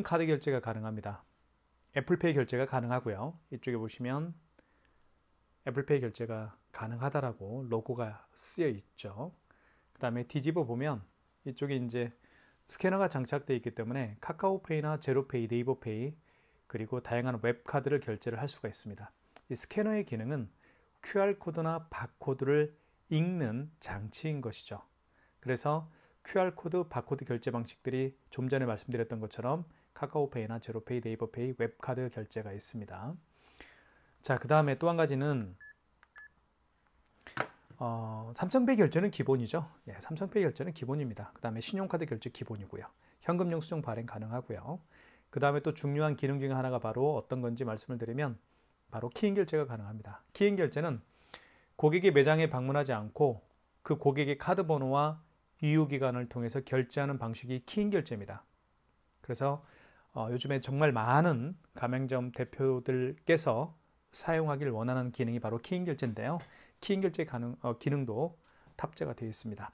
카드 결제가 가능합니다. 애플페이 결제가 가능하고요. 이쪽에 보시면 애플페이 결제가 가능하다라고 로고가 쓰여 있죠. 그 다음에 뒤집어 보면 이쪽에 이제 스캐너가 장착되어 있기 때문에 카카오페이나 제로페이, 네이버페이 그리고 다양한 웹카드를 결제를 할 수가 있습니다. 이 스캐너의 기능은 QR코드나 바코드를 읽는 장치인 것이죠. 그래서 QR코드, 바코드 결제 방식들이 좀 전에 말씀드렸던 것처럼 카카오페이나 제로페이, 네이버페이, 웹카드 결제가 있습니다. 자, 그 다음에 또 한 가지는 삼성페이 결제는 기본이죠. 예, 삼성페이 결제는 기본입니다. 그 다음에 신용카드 결제 기본이고요. 현금 영수증 발행 가능하고요. 그 다음에 또 중요한 기능 중에 하나가 바로 어떤 건지 말씀을 드리면 바로 키인 결제가 가능합니다. 키인 결제는 고객이 매장에 방문하지 않고 그 고객의 카드 번호와 유효기간을 통해서 결제하는 방식이 키인 결제입니다. 그래서 요즘에 정말 많은 가맹점 대표들께서 사용하길 원하는 기능이 바로 키인 결제인데요. 키인 결제 기능도 탑재가 되어 있습니다.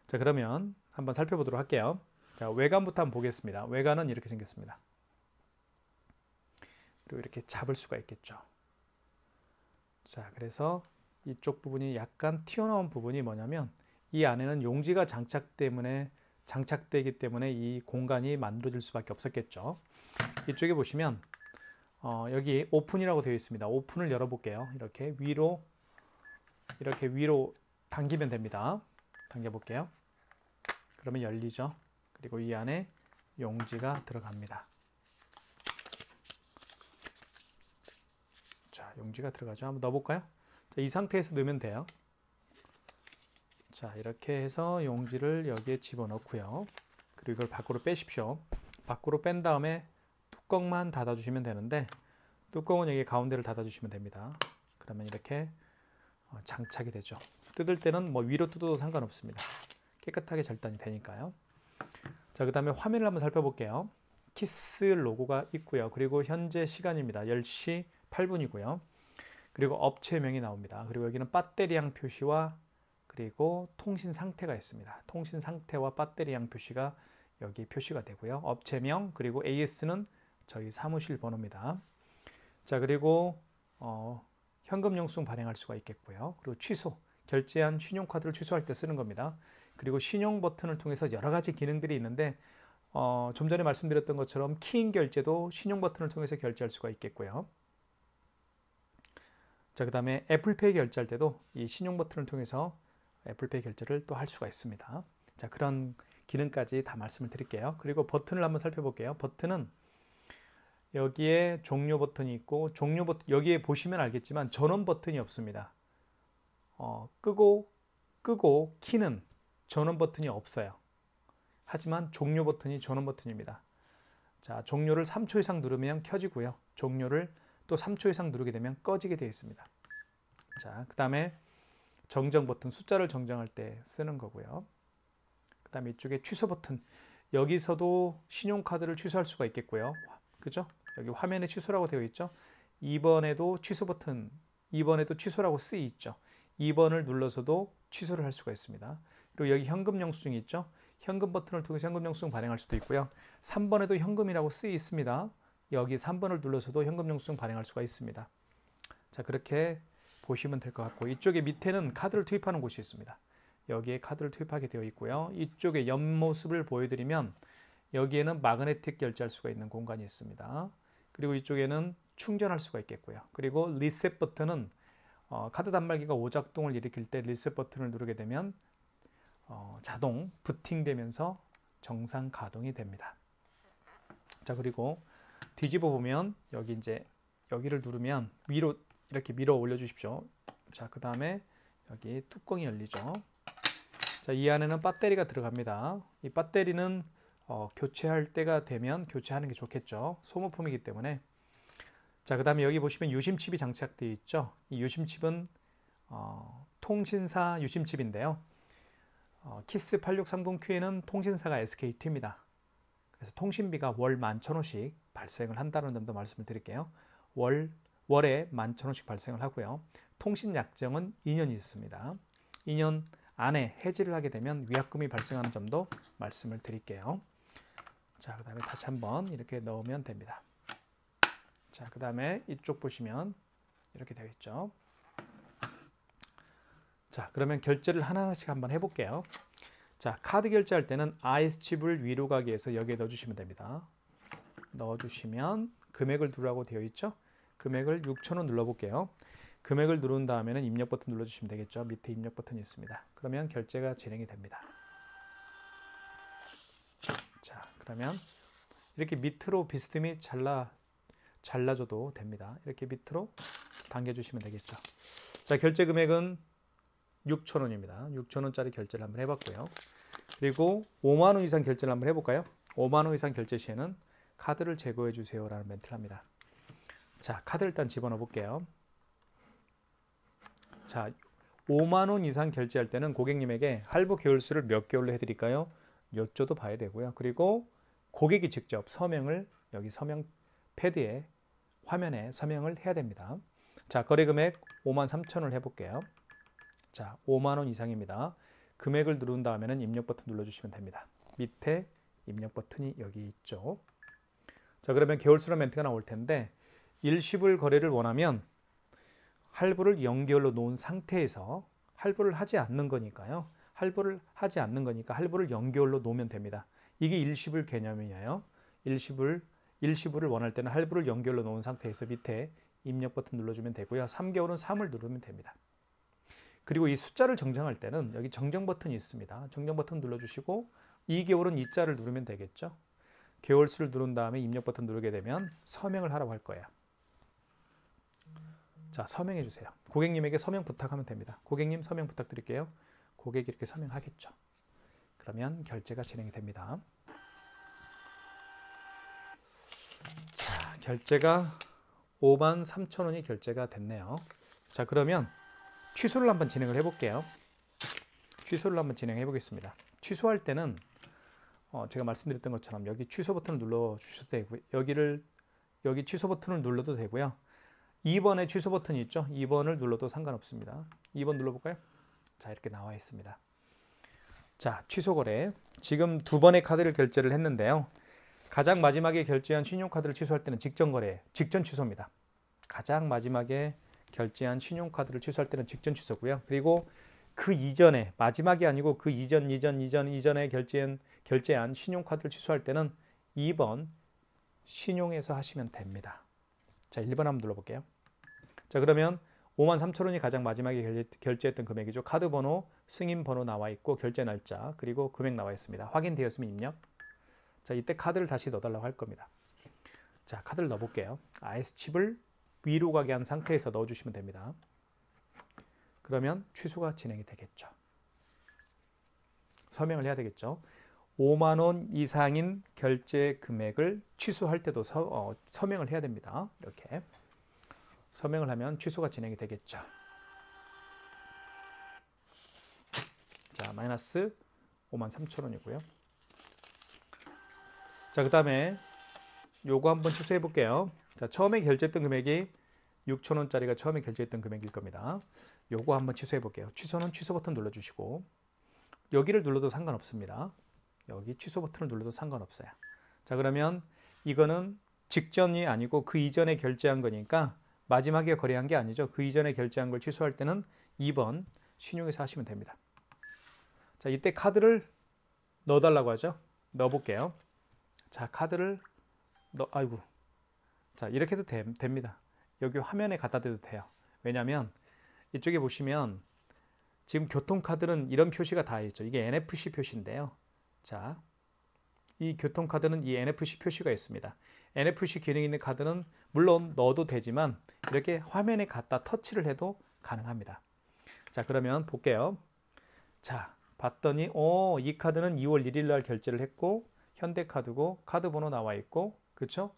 자, 그러면 한번 살펴보도록 할게요. 자, 외관부터 한번 보겠습니다. 외관은 이렇게 생겼습니다. 그리고 이렇게 잡을 수가 있겠죠. 자, 그래서 이쪽 부분이 약간 튀어나온 부분이 뭐냐면 이 안에는 용지가 장착되기 때문에 이 공간이 만들어질 수밖에 없었겠죠. 이쪽에 보시면 여기 오픈이라고 되어 있습니다. 오픈을 열어볼게요. 이렇게 위로 당기면 됩니다. 당겨볼게요. 그러면 열리죠. 그리고 이 안에 용지가 들어갑니다. 자, 용지가 들어가죠. 한번 넣어볼까요? 자, 이 상태에서 넣으면 돼요. 자, 이렇게 해서 용지를 여기에 집어넣고요. 그리고 이걸 밖으로 빼십시오. 밖으로 뺀 다음에 뚜껑만 닫아주시면 되는데 뚜껑은 여기 가운데를 닫아주시면 됩니다. 그러면 이렇게 장착이 되죠. 뜯을 때는 뭐 위로 뜯어도 상관없습니다. 깨끗하게 절단이 되니까요. 자, 그 다음에 화면을 한번 살펴볼게요. 키스 로고가 있고요. 그리고 현재 시간입니다. 10시 8분이고요. 그리고 업체명이 나옵니다. 그리고 여기는 배터리양 표시와 그리고 통신 상태가 있습니다. 통신 상태와 배터리양 표시가 여기 표시가 되고요. 업체명 그리고 AS는 저희 사무실 번호입니다. 자, 그리고 현금 영수증 발행할 수가 있겠고요. 그리고 취소, 결제한 신용카드를 취소할 때 쓰는 겁니다. 그리고 신용 버튼을 통해서 여러 가지 기능들이 있는데 좀 전에 말씀드렸던 것처럼 키인 결제도 신용 버튼을 통해서 결제할 수가 있겠고요. 자, 그 다음에 애플페이 결제할 때도 이 신용 버튼을 통해서 애플페이 결제를 또 할 수가 있습니다. 자, 그런 기능까지 다 말씀을 드릴게요. 그리고 버튼을 한번 살펴볼게요. 버튼은 여기에 종료 버튼이 있고 종료 버튼 여기에 보시면 알겠지만 전원 버튼이 없습니다. 끄고 키는 전원 버튼이 없어요. 하지만 종료 버튼이 전원 버튼입니다. 자, 종료를 3초 이상 누르면 켜지고요. 종료를 또 3초 이상 누르게 되면 꺼지게 되어 있습니다. 자, 그 다음에 정정 버튼, 숫자를 정정할 때 쓰는 거고요. 그 다음에 이쪽에 취소 버튼, 여기서도 신용카드를 취소할 수가 있겠고요. 그죠? 여기 화면에 취소라고 되어 있죠. 2번에도 취소 버튼, 2번에도 취소라고 쓰여 있죠. 2번을 눌러서도 취소를 할 수가 있습니다. 그리고 여기 현금 영수증이 있죠. 현금 버튼을 통해서 현금 영수증 발행할 수도 있고요. 3번에도 현금이라고 쓰여 있습니다. 여기 3번을 눌러서도 현금 영수증 발행할 수가 있습니다. 자, 그렇게 보시면 될 것 같고 이쪽에 밑에는 카드를 투입하는 곳이 있습니다. 여기에 카드를 투입하게 되어 있고요. 이쪽에 옆모습을 보여드리면 여기에는 마그네틱 결제할 수가 있는 공간이 있습니다. 그리고 이쪽에는 충전할 수가 있겠고요. 그리고 리셋 버튼은 카드 단말기가 오작동을 일으킬 때 리셋 버튼을 누르게 되면 자동 부팅되면서 정상 가동이 됩니다. 자, 그리고 뒤집어 보면 여기 이제 여기를 누르면 위로 이렇게 밀어 올려 주십시오. 자, 그 다음에 여기 뚜껑이 열리죠. 자, 이 안에는 배터리가 들어갑니다. 이 배터리는 교체할 때가 되면 교체하는 게 좋겠죠. 소모품이기 때문에. 자, 그 다음에 여기 보시면 유심칩이 장착되어 있죠. 이 유심칩은 통신사 유심칩인데요. 키스 8630Q에는 통신사가 SKT입니다. 그래서 통신비가 월 11,000원씩 발생을 한다는 점도 말씀을 드릴게요. 월에 11,000원씩 발생을 하고요. 통신 약정은 2년이 있습니다. 2년 안에 해지를 하게 되면 위약금이 발생하는 점도 말씀을 드릴게요. 자, 그 다음에 다시 한번 이렇게 넣으면 됩니다. 자, 그 다음에 이쪽 보시면 이렇게 되어 있죠. 자, 그러면 결제를 하나하나씩 한번 해볼게요. 자, 카드 결제할 때는 IS칩을 위로 가기 위해서 여기에 넣어주시면 됩니다. 넣어주시면 금액을 누르라고 되어 있죠. 금액을 6,000원 눌러볼게요. 금액을 누른 다음에는 입력 버튼 눌러주시면 되겠죠. 밑에 입력 버튼이 있습니다. 그러면 결제가 진행이 됩니다. 자, 그러면 이렇게 밑으로 비스듬히 잘라줘도 됩니다. 이렇게 밑으로 당겨주시면 되겠죠. 자, 결제 금액은 6,000원입니다. 6,000원짜리 결제를 한번 해봤고요. 그리고 5만 원 이상 결제를 한번 해볼까요? 5만 원 이상 결제 시에는 카드를 제거해 주세요 라는 멘트를 합니다. 자, 카드 일단 집어넣어 볼게요. 자, 5만 원 이상 결제할 때는 고객님에게 할부 개월수를 몇 개월로 해드릴까요? 여쭤도 봐야 되고요. 그리고 고객이 직접 서명을 여기 서명 패드에 화면에 서명을 해야 됩니다. 자, 거래 금액 53,000원을 해볼게요. 자, 5만 원 이상입니다. 금액을 누른 다음에는 입력 버튼 눌러주시면 됩니다. 밑에 입력 버튼이 여기 있죠. 자, 그러면 개월수란 멘트가 나올 텐데 일시불 거래를 원하면 할부를 0개월로 놓은 상태에서 할부를 하지 않는 거니까요. 할부를 하지 않는 거니까 할부를 0개월로 놓으면 됩니다. 이게 일시불 개념이에요. 일시불을 원할 때는 할부를 0개월로 놓은 상태에서 밑에 입력 버튼 눌러주면 되고요. 3개월은 3을 누르면 됩니다. 그리고 이 숫자를 정정할 때는 여기 정정 버튼이 있습니다. 정정 버튼 눌러주시고 2개월은 2자를 누르면 되겠죠. 개월수를 누른 다음에 입력 버튼 누르게 되면 서명을 하라고 할 거예요. 자, 서명해 주세요. 고객님에게 서명 부탁하면 됩니다. 고객님 서명 부탁드릴게요. 고객이 이렇게 서명하겠죠. 그러면 결제가 진행이 됩니다. 자, 결제가 53,000원이 결제가 됐네요. 자, 그러면 취소를 한번 진행을 해볼게요. 취소를 한번 진행해 보겠습니다. 취소할 때는 제가 말씀드렸던 것처럼 여기 취소 버튼을 눌러 주셔도 되고요. 여기 취소 버튼을 눌러도 되고요. 2번에 취소 버튼이 있죠. 2번을 눌러도 상관없습니다. 2번 눌러볼까요? 자, 이렇게 나와 있습니다. 자, 취소 거래. 지금 두 번의 카드를 결제를 했는데요. 가장 마지막에 결제한 신용카드를 취소할 때는 직전 거래, 직전 취소입니다. 가장 마지막에 결제한 신용카드를 취소할 때는 직전 취소고요. 그리고 그 이전에, 마지막이 아니고 그 이전에 결제한 신용카드를 취소할 때는 2번 신용에서 하시면 됩니다. 자, 1번 한번 눌러볼게요. 자, 그러면 53,000원이 가장 마지막에 결제했던 금액이죠. 카드 번호, 승인 번호 나와 있고 결제 날짜, 그리고 금액 나와 있습니다. 확인되었으면 입력. 자, 이때 카드를 다시 넣어달라고 할 겁니다. 자, 카드를 넣어볼게요. IS칩을 위로 가게 한 상태에서 넣어주시면 됩니다. 그러면 취소가 진행이 되겠죠. 서명을 해야 되겠죠. 5만 원 이상인 결제 금액을 취소할 때도 서명을 해야 됩니다. 이렇게 서명을 하면 취소가 진행이 되겠죠. 자, 마이너스 53,000원이고요. 자, 그 다음에 요거 한번 취소해 볼게요. 자, 처음에 결제했던 금액이 6,000원짜리가 처음에 결제했던 금액일 겁니다. 요거 한번 취소해 볼게요. 취소는 취소 버튼 눌러주시고 여기를 눌러도 상관없습니다. 여기 취소 버튼을 눌러도 상관없어요. 자, 그러면 이거는 직전이 아니고 그 이전에 결제한 거니까 마지막에 거래한 게 아니죠. 그 이전에 결제한 걸 취소할 때는 2번 신용에서 하시면 됩니다. 자, 이때 카드를 넣어달라고 하죠. 넣어볼게요. 자, 카드를 자, 이렇게 해도 됩니다. 여기 화면에 갖다 대도 돼요. 왜냐하면 이쪽에 보시면 지금 교통카드는 이런 표시가 다 있죠. 이게 NFC 표시인데요. 자, 이 교통카드는 이 NFC 표시가 있습니다. NFC 기능이 있는 카드는 물론 넣어도 되지만 이렇게 화면에 갖다 터치를 해도 가능합니다. 자, 그러면 볼게요. 자, 봤더니 이 카드는 2월 1일 날 결제를 했고 현대카드고 카드 번호 나와 있고, 그렇죠?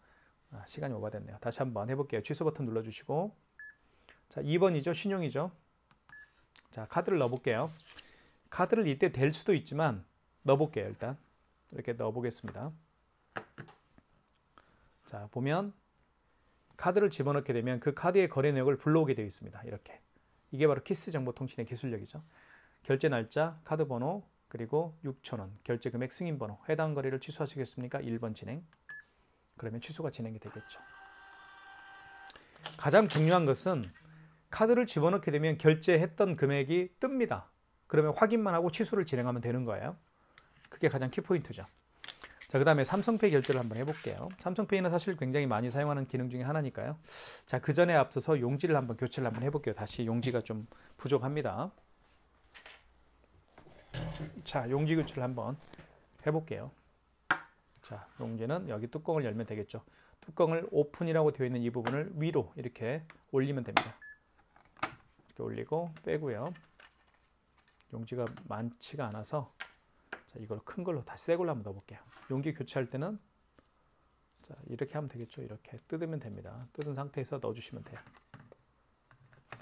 시간이 오버됐네요. 다시 한번 해볼게요. 취소 버튼 눌러주시고, 자, 2번이죠. 신용이죠. 자, 카드를 넣어볼게요. 카드를 이때 댈 수도 있지만 넣어볼게요. 일단 이렇게 넣어보겠습니다. 자, 보면 카드를 집어넣게 되면 그 카드의 거래 내역을 불러오게 되어 있습니다. 이렇게. 이게 바로 키스정보통신의 기술력이죠. 결제 날짜, 카드 번호, 그리고 6,000원 결제 금액 승인 번호 해당 거래를 취소하시겠습니까? 1번 진행. 그러면 취소가 진행이 되겠죠. 가장 중요한 것은 카드를 집어넣게 되면 결제했던 금액이 뜹니다. 그러면 확인만 하고 취소를 진행하면 되는 거예요. 그게 가장 키포인트죠. 자, 그 다음에 삼성페이 결제를 한번 해볼게요. 삼성페이는 사실 굉장히 많이 사용하는 기능 중에 하나니까요. 자, 그 전에 앞서서 용지를 한번 교체를 한번 해볼게요. 다시 용지가 좀 부족합니다. 자, 용지 교체를 한번 해볼게요. 자, 용지는 여기 뚜껑을 열면 되겠죠. 뚜껑을 오픈이라고 되어 있는 이 부분을 위로 이렇게 올리면 됩니다. 이렇게 올리고 빼고요. 용지가 많지가 않아서 자, 이걸 큰 걸로 다시 새 걸로 한번 넣어볼게요. 용기 교체할 때는 자, 이렇게 하면 되겠죠. 이렇게 뜯으면 됩니다. 뜯은 상태에서 넣어주시면 돼요.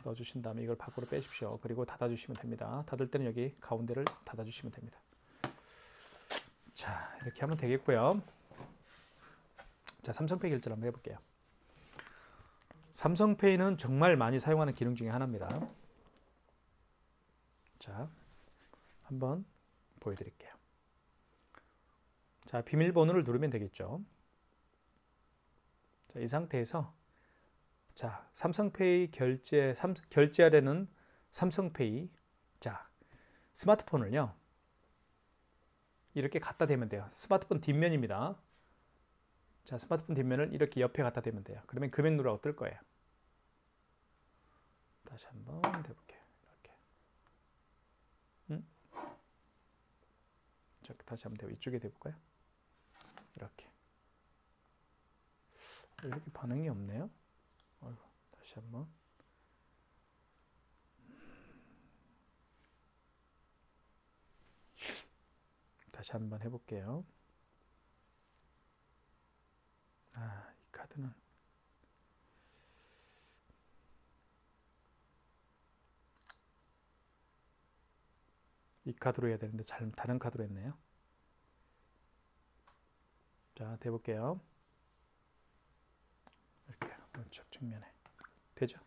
넣어주신 다음에 이걸 밖으로 빼십시오. 그리고 닫아주시면 됩니다. 닫을 때는 여기 가운데를 닫아주시면 됩니다. 자, 이렇게 하면 되겠고요. 자, 삼성페이 결제를 한번 해볼게요. 삼성페이는 정말 많이 사용하는 기능 중에 하나입니다. 자, 한번 보여드릴게요. 자, 비밀번호를 누르면 되겠죠. 자, 이 상태에서 자, 삼성페이 결제하려는 삼성페이 자, 스마트폰을요. 이렇게 갖다 대면 돼요. 스마트폰 뒷면입니다. 자, 스마트폰 뒷면을 이렇게 옆에 갖다 대면 돼요. 그러면 금액 누르라고 뜰 거예요. 다시 한번 대볼게요. 이렇게. 자, 다시 한번 대고 이쪽에 대볼까요? 이렇게. 이렇게 반응이 없네요. 어이구, 다시 한번. 다시 한번 해볼게요. 아, 이 카드는 이 카드로 해야 되는데 다른 카드로 했네요. 자, 대볼게요. 이렇게 오른쪽 측면에 되죠?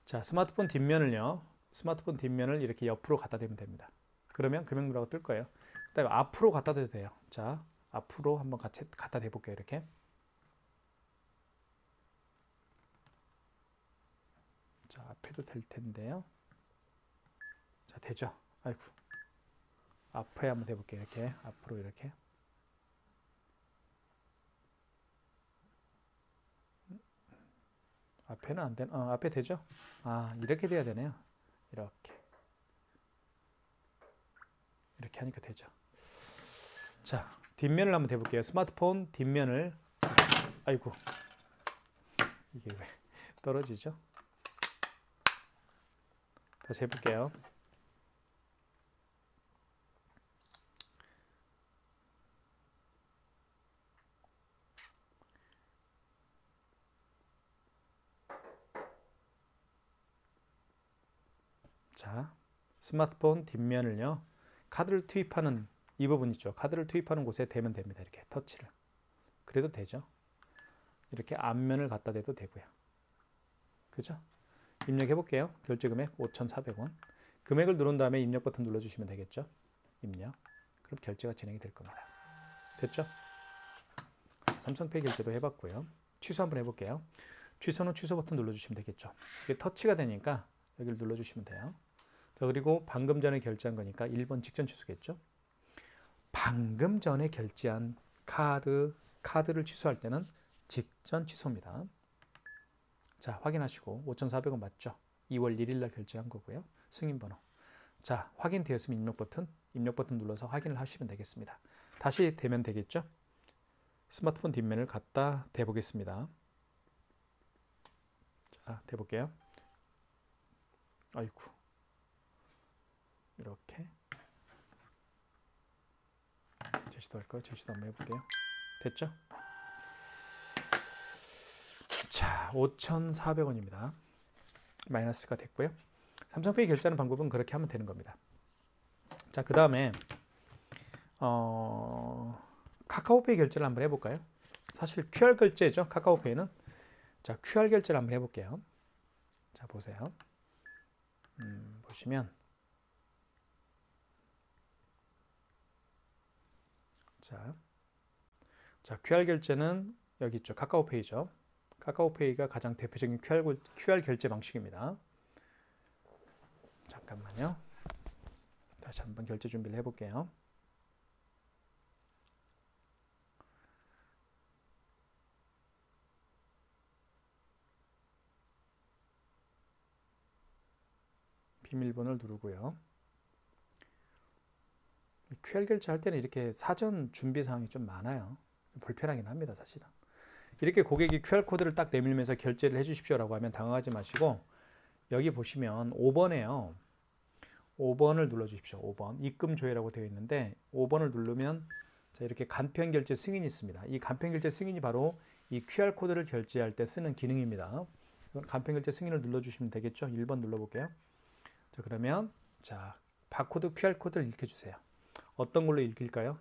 자, 스마트폰 뒷면을 이렇게 옆으로 갖다 대면 됩니다. 그러면 금액 누르라고 뜰 거예요. 그다음에 앞으로 갖다 대도 돼요. 자, 앞으로 한번 같이 갖다 대볼게요. 이렇게. 자, 앞에도 될 텐데요. 자, 되죠? 아이고. 앞에 한번 대볼게요. 이렇게. 앞으로 이렇게. 앞에는 안 되나? 앞에 되죠? 아, 이렇게 돼야 되네요. 이렇게. 이렇게 하니까 되죠. 자, 뒷면을 한번 대볼게요. 스마트폰 뒷면을. 아이고. 이게 왜 떨어지죠? 다시 해볼게요. 자, 스마트폰 뒷면을요. 카드를 투입하는 이 부분 있죠. 카드를 투입하는 곳에 대면 됩니다. 이렇게 터치를. 그래도 되죠. 이렇게 앞면을 갖다 대도 되고요. 그죠? 입력해 볼게요. 결제 금액 5,400원. 금액을 누른 다음에 입력 버튼 눌러주시면 되겠죠. 입력. 그럼 결제가 진행이 될 겁니다. 됐죠? 삼성페이 결제도 해봤고요. 취소 한번 해볼게요. 취소는 취소 버튼 눌러주시면 되겠죠. 이게 터치가 되니까 여기를 눌러주시면 돼요. 자, 그리고 방금 전에 결제한 거니까 1번 직전 취소겠죠. 방금 전에 결제한 카드를 취소할 때는 직전 취소입니다. 자, 확인하시고 5,400원 맞죠? 2월 1일 날 결제한 거고요. 승인 번호. 자, 확인되었으면 입력 버튼 눌러서 확인을 하시면 되겠습니다. 다시 대면 되겠죠? 스마트폰 뒷면을 갖다 대보겠습니다. 자, 대볼게요. 아이고. 이렇게. 제시도 할까요? 제시도 한번 해볼게요. 됐죠? 자, 5,400원입니다. 마이너스가 됐고요. 삼성페이 결제하는 방법은 그렇게 하면 되는 겁니다. 자, 그 다음에 카카오페이 결제를 한번 해볼까요? 사실 QR 결제죠. 카카오페이는. 자, QR 결제를 한번 해볼게요. 자, 보세요. 보시면 자, QR 결제는 여기 있죠. 카카오페이죠. 카카오페이가 가장 대표적인 QR 결제 방식입니다. 잠깐만요. 다시 한번 결제 준비를 해볼게요. 비밀번호를 누르고요. QR 결제할 때는 이렇게 사전 준비 사항이 좀 많아요. 불편하긴 합니다, 사실은. 이렇게 고객이 QR코드를 딱 내밀면서 결제를 해주십시오라고 하면 당황하지 마시고 여기 보시면 5번에요. 5번을 눌러주십시오. 5번 입금 조회라고 되어 있는데 5번을 누르면 자, 이렇게 간편 결제 승인이 있습니다. 이 간편 결제 승인이 바로 이 QR코드를 결제할 때 쓰는 기능입니다. 간편 결제 승인을 눌러주시면 되겠죠. 1번 눌러볼게요. 자, 그러면 자, 바코드 QR코드를 읽혀주세요. 어떤 걸로 읽힐까요?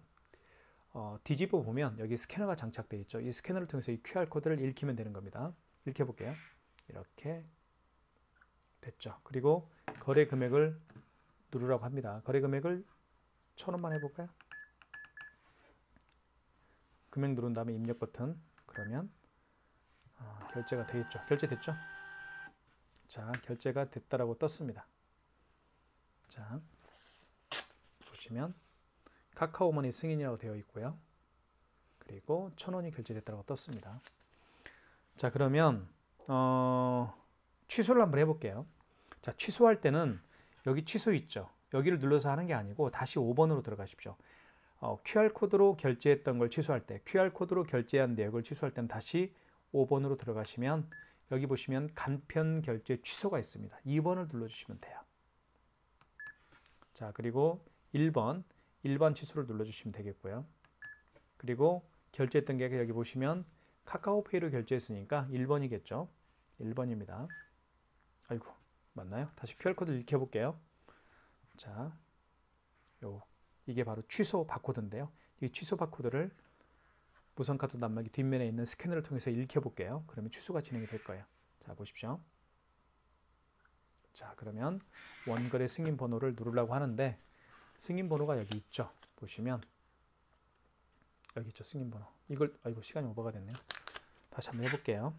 뒤집어 보면 여기 스캐너가 장착되어 있죠. 이 스캐너를 통해서 이 QR코드를 읽히면 되는 겁니다. 읽혀볼게요. 이렇게 됐죠. 그리고 거래 금액을 누르라고 합니다. 거래 금액을 1,000원만 해볼까요? 금액 누른 다음에 입력 버튼. 그러면 결제가 되겠죠. 결제됐죠? 자, 결제가 됐다라고 떴습니다. 자, 보시면 카카오머니 승인이라고 되어 있고요. 그리고 1,000원이 결제됐다고 떴습니다. 자, 그러면 취소를 한번 해볼게요. 자, 취소할 때는 여기 취소 있죠. 여기를 눌러서 하는 게 아니고 다시 5번으로 들어가십시오. QR코드로 결제했던 걸 취소할 때, QR코드로 결제한 내역을 취소할 때는 다시 5번으로 들어가시면 여기 보시면 간편 결제 취소가 있습니다. 2번을 눌러주시면 돼요. 자, 그리고 1번 일반 취소를 눌러주시면 되겠고요. 그리고 결제했던 게 여기 보시면 카카오페이로 결제했으니까 1번이겠죠. 1번입니다. 아이고, 맞나요? 다시 QR코드를 읽혀볼게요. 자, 이게 바로 취소 바코드인데요. 이 취소 바코드를 무선카드 단말기 뒷면에 있는 스캐너를 통해서 읽혀볼게요. 그러면 취소가 진행이 될 거예요. 자, 보십시오. 자, 그러면 원거래 승인 번호를 누르려고 하는데 승인 번호가 여기 있죠. 보시면 여기 있죠. 승인 번호. 이걸 아이고 시간이 오버가 됐네요. 다시 한번 해볼게요.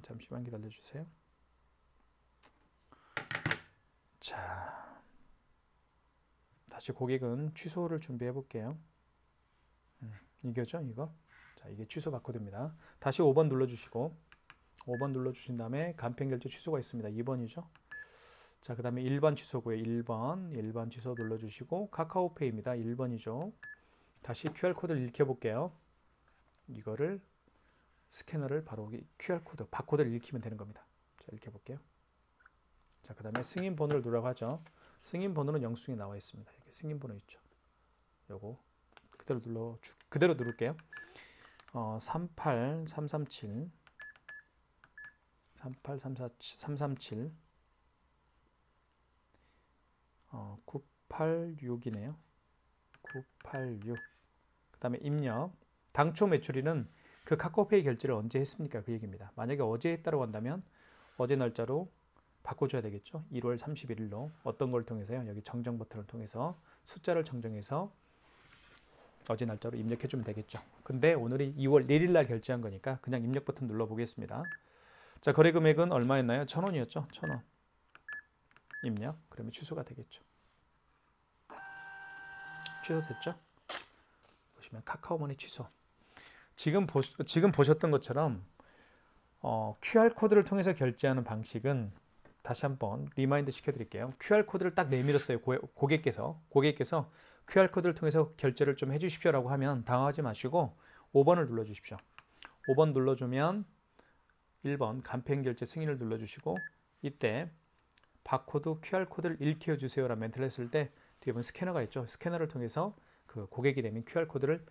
잠시만 기다려주세요. 자, 다시 고객은 취소를 준비해 볼게요. 이거죠, 이거. 자, 이게 취소 바코드입니다. 다시 5번 눌러주시고 5번 눌러주신 다음에 간편 결제 취소가 있습니다. 2번이죠. 자, 그 다음에 일반 취소고요. 1번 취소 눌러주시고 카카오페이입니다. 1번이죠. 다시 QR코드를 읽혀볼게요. 이거를 스캐너를 바로 QR코드, 바코드를 읽히면 되는 겁니다. 자, 읽혀볼게요. 자, 그 다음에 승인 번호를 누르라고 하죠. 승인 번호는 영수증에 나와 있습니다. 여기 승인 번호 있죠. 요거 그대로 누를게요. 38337 986이네요. 986. 그 다음에 입력. 당초 매출일은 그 카카오페이 결제를 언제 했습니까? 그 얘기입니다. 만약에 어제 했다고 한다면 어제 날짜로 바꿔줘야 되겠죠. 1월 31일로 어떤 걸 통해서요? 여기 정정 버튼을 통해서 숫자를 정정해서 어제 날짜로 입력해주면 되겠죠. 근데 오늘이 2월 1일 날 결제한 거니까 그냥 입력 버튼 눌러보겠습니다. 자, 거래 금액은 얼마였나요? 1,000원이었죠. 1,000원. 입력. 그러면 취소가 되겠죠. 취소됐죠? 보시면 카카오머니 취소. 지금 보셨던 것처럼 QR코드를 통해서 결제하는 방식은 다시 한번 리마인드 시켜드릴게요. QR코드를 딱 내밀었어요. 고객께서 QR코드를 통해서 결제를 좀 해주십시오라고 하면 당황하지 마시고 5번을 눌러주십시오. 5번 눌러주면 1번 간편 결제 승인을 눌러주시고 이때 바코드 QR코드를 읽혀주세요 라는 멘트를 했을 때 뒤에 보면 스캐너가 있죠. 스캐너를 통해서 그 고객이 내민 QR코드를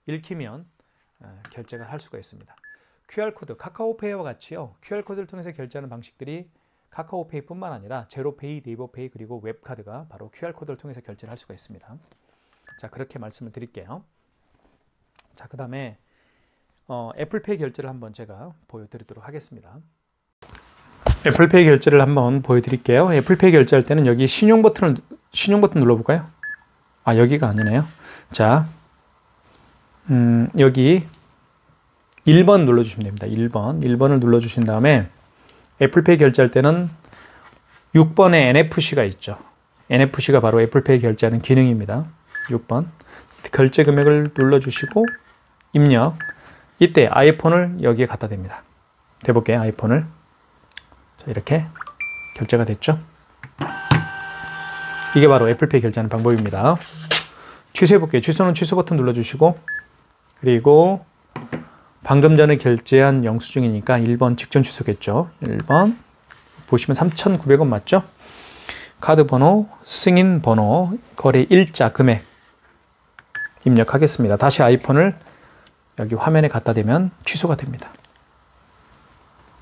읽히면 결제가 할 수가 있습니다. QR코드, 카카오페이와 같이요. QR코드를 통해서 결제하는 방식들이 카카오페이뿐만 아니라 제로페이, 네이버페이 그리고 웹카드가 바로 QR코드를 통해서 결제를 할 수가 있습니다. 자, 그렇게 말씀을 드릴게요. 자, 그 다음에 애플페이 결제를 한번 제가 보여드리도록 하겠습니다. 애플페이 결제를 한번 보여드릴게요. 애플페이 결제할 때는 여기 신용 버튼 눌러볼까요? 아, 여기가 아니네요. 자, 여기 1번 눌러주시면 됩니다. 1번을 눌러주신 다음에 애플페이 결제할 때는 6번에 NFC가 있죠. NFC가 바로 애플페이 결제하는 기능입니다. 6번 결제 금액을 눌러주시고 입력. 이때 아이폰을 여기에 갖다 댑니다. 대볼게요. 아이폰을. 자, 이렇게 결제가 됐죠. 이게 바로 애플페이 결제하는 방법입니다. 취소해볼게요. 취소는 취소 버튼 눌러주시고, 그리고 방금 전에 결제한 영수증이니까 1번 직전 취소겠죠. 1번 보시면 3,900원 맞죠? 카드 번호, 승인 번호, 거래 일자, 금액 입력하겠습니다. 다시 아이폰을 여기 화면에 갖다 대면 취소가 됩니다.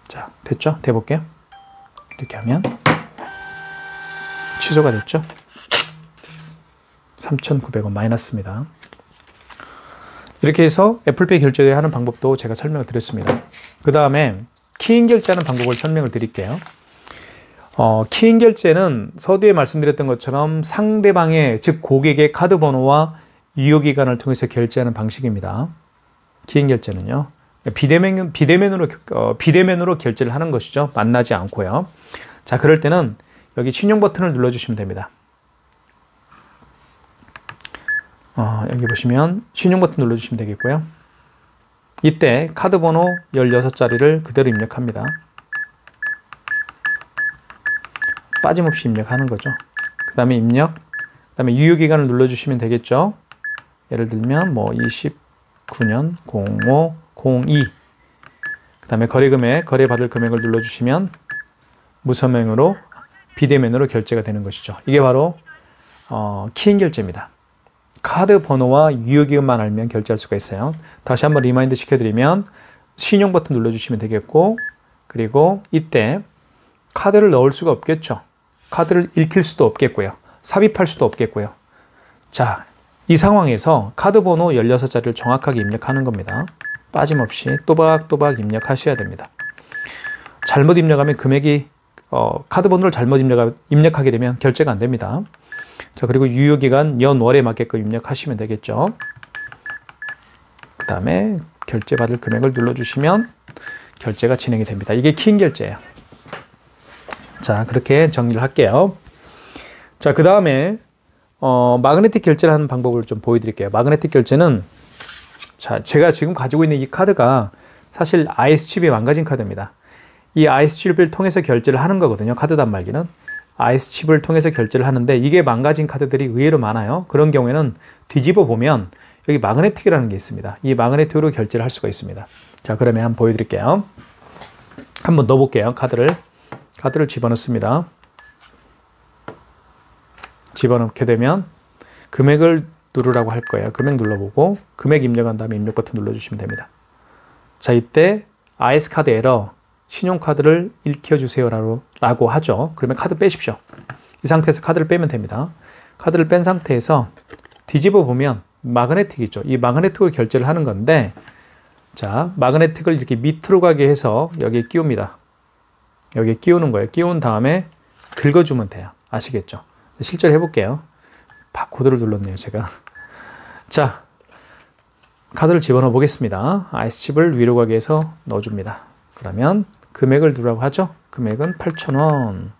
자, 됐죠? 대볼게요. 이렇게 하면 취소가 됐죠? 3,900원 마이너스입니다. 이렇게 해서 애플페이 결제하는 방법도 제가 설명을 드렸습니다. 그 다음에 키인 결제하는 방법을 설명을 드릴게요. 키인 결제는 서두에 말씀드렸던 것처럼 상대방의, 즉 고객의 카드 번호와 유효기간을 통해서 결제하는 방식입니다. 키인 결제는요. 비대면으로 결제를 하는 것이죠. 만나지 않고요. 자, 그럴 때는 여기 신용 버튼을 눌러주시면 됩니다. 여기 보시면 신용 버튼 눌러주시면 되겠고요. 이때 카드 번호 16자리를 그대로 입력합니다. 빠짐없이 입력하는 거죠. 그 다음에 입력, 그 다음에 유효기간을 눌러주시면 되겠죠. 예를 들면 뭐 29년 0502, 그 다음에 거래금액, 거래받을 금액을 눌러주시면 무서명으로 비대면으로 결제가 되는 것이죠. 이게 바로 키인 결제입니다. 카드 번호와 유효기간만 알면 결제할 수가 있어요. 다시 한번 리마인드 시켜드리면 신용 버튼 눌러주시면 되겠고, 그리고 이때 카드를 넣을 수가 없겠죠. 카드를 읽힐 수도 없겠고요. 삽입할 수도 없겠고요. 자, 이 상황에서 카드 번호 16자리를 정확하게 입력하는 겁니다. 빠짐없이 또박또박 입력하셔야 됩니다. 잘못 입력하면 금액이 카드 번호를 잘못 입력하게 되면 결제가 안 됩니다. 자, 그리고 유효기간 연월에 맞게끔 입력하시면 되겠죠. 그 다음에 결제 받을 금액을 눌러주시면 결제가 진행이 됩니다. 이게 키인 결제예요. 자, 그렇게 정리를 할게요. 자, 그 다음에 마그네틱 결제를 하는 방법을 좀 보여드릴게요. 마그네틱 결제는, 자, 제가 지금 가지고 있는 이 카드가 사실 IS칩이 망가진 카드입니다. 이 IS칩을 통해서 결제를 하는 거거든요. 카드 단말기는 IS칩을 통해서 결제를 하는데 이게 망가진 카드들이 의외로 많아요. 그런 경우에는 뒤집어 보면 여기 마그네틱이라는 게 있습니다. 이 마그네틱으로 결제를 할 수가 있습니다. 자, 그러면 한번 보여드릴게요. 한번 넣어볼게요. 카드를 집어넣습니다. 집어넣게 되면 금액을 누르라고 할 거예요. 금액 눌러보고 금액 입력한 다음에 입력 버튼 눌러주시면 됩니다. 자, 이때 IS카드 에러, 신용카드를 읽혀주세요 라고 하죠. 그러면 카드 빼십시오. 이 상태에서 카드를 빼면 됩니다. 카드를 뺀 상태에서 뒤집어 보면 마그네틱이 있죠. 이 마그네틱으로 결제를 하는 건데, 자, 마그네틱을 이렇게 밑으로 가게 해서 여기에 끼웁니다. 여기에 끼우는 거예요. 끼운 다음에 긁어주면 돼요. 아시겠죠? 실제로 해볼게요. 바코드를 눌렀네요, 제가. 자, 카드를 집어넣어 보겠습니다. IS칩을 위로 가게 해서 넣어줍니다. 그러면 금액을 누르라고 하죠. 금액은 8,000원.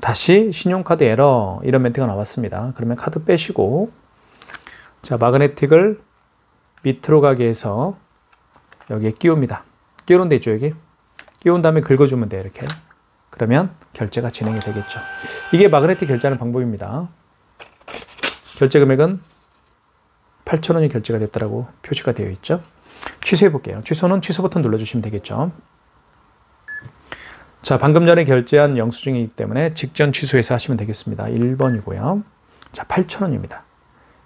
다시 신용카드 에러, 이런 멘트가 나왔습니다. 그러면 카드 빼시고, 자, 마그네틱을 밑으로 가게 해서 여기에 끼웁니다. 끼우는 데 있죠, 여기. 끼운 다음에 긁어주면 돼요, 이렇게. 그러면 결제가 진행이 되겠죠. 이게 마그네틱 결제하는 방법입니다. 결제 금액은 8,000원이 결제가 됐다라고 표시가 되어 있죠. 취소해 볼게요. 취소는 취소 버튼 눌러주시면 되겠죠. 자, 방금 전에 결제한 영수증이기 때문에 직전 취소해서 하시면 되겠습니다. 1번이고요. 자, 8,000원입니다.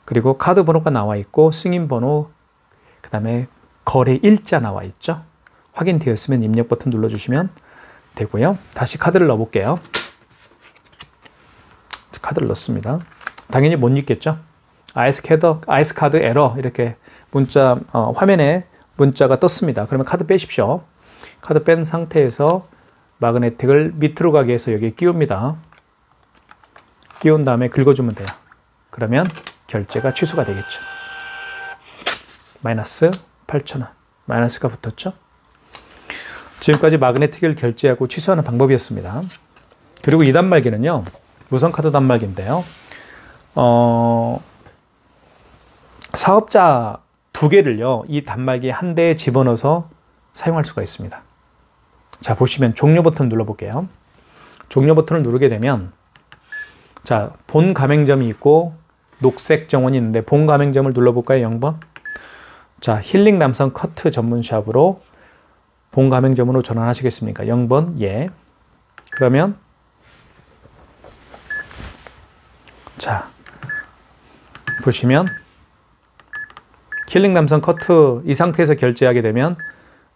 그리고 카드 번호가 나와 있고 승인 번호, 그 다음에 거래 일자 나와 있죠. 확인되었으면 입력 버튼 눌러주시면 되고요. 다시 카드를 넣어볼게요. 카드를 넣습니다. 당연히 못 읽겠죠. IS카드 에러, 이렇게 문자, 화면에 문자가 떴습니다. 그러면 카드 빼십시오. 카드 뺀 상태에서 마그네틱을 밑으로 가게 해서 여기에 끼웁니다. 끼운 다음에 긁어주면 돼요. 그러면 결제가 취소가 되겠죠. 마이너스 8,000원. 마이너스가 붙었죠. 지금까지 마그네틱을 결제하고 취소하는 방법이었습니다. 그리고 이 단말기는요. 무선카드 단말기인데요. 사업자 2개를요. 이 단말기 한 대에 집어넣어서 사용할 수가 있습니다. 자, 보시면 종료 버튼 눌러볼게요. 종료 버튼을 누르게 되면 자, 본 가맹점이 있고 녹색 정원이 있는데 본 가맹점을 눌러볼까요? 0번. 자, 힐링 남성 커트 전문샵으로 본 가맹점으로 전환하시겠습니까? 0번. 예. 그러면 자, 보시면 힐링 남성 커트 이 상태에서 결제하게 되면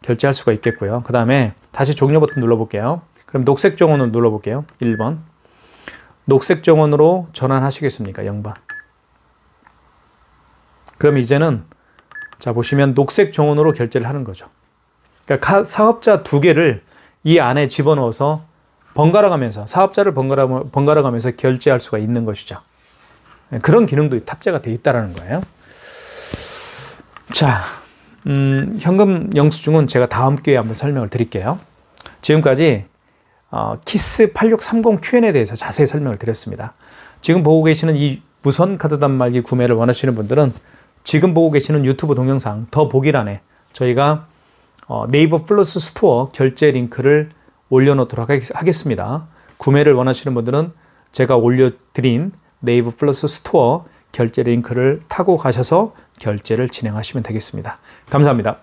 결제할 수가 있겠고요. 그 다음에 다시 종료 버튼 눌러볼게요. 그럼 녹색 정원을 눌러볼게요. 1번. 녹색 정원으로 전환하시겠습니까? 0번. 그럼 이제는 자, 보시면 녹색 정원으로 결제를 하는 거죠. 그러니까 사업자 2개를 이 안에 집어넣어서 번갈아 가면서 사업자를 번갈아 가면서 결제할 수가 있는 것이죠. 그런 기능도 탑재가 되어 있다는 거예요. 자, 현금 영수증은 제가 다음 기회에 한번 설명을 드릴게요. 지금까지 키스 8630 Q&A에 대해서 자세히 설명을 드렸습니다. 지금 보고 계시는 이 무선 카드 단말기 구매를 원하시는 분들은 지금 보고 계시는 유튜브 동영상 더 보기란에 저희가 네이버 플러스 스토어 결제 링크를 올려놓도록 하겠습니다. 구매를 원하시는 분들은 제가 올려드린 네이버 플러스 스토어 결제 링크를 타고 가셔서 결제를 진행하시면 되겠습니다. 감사합니다.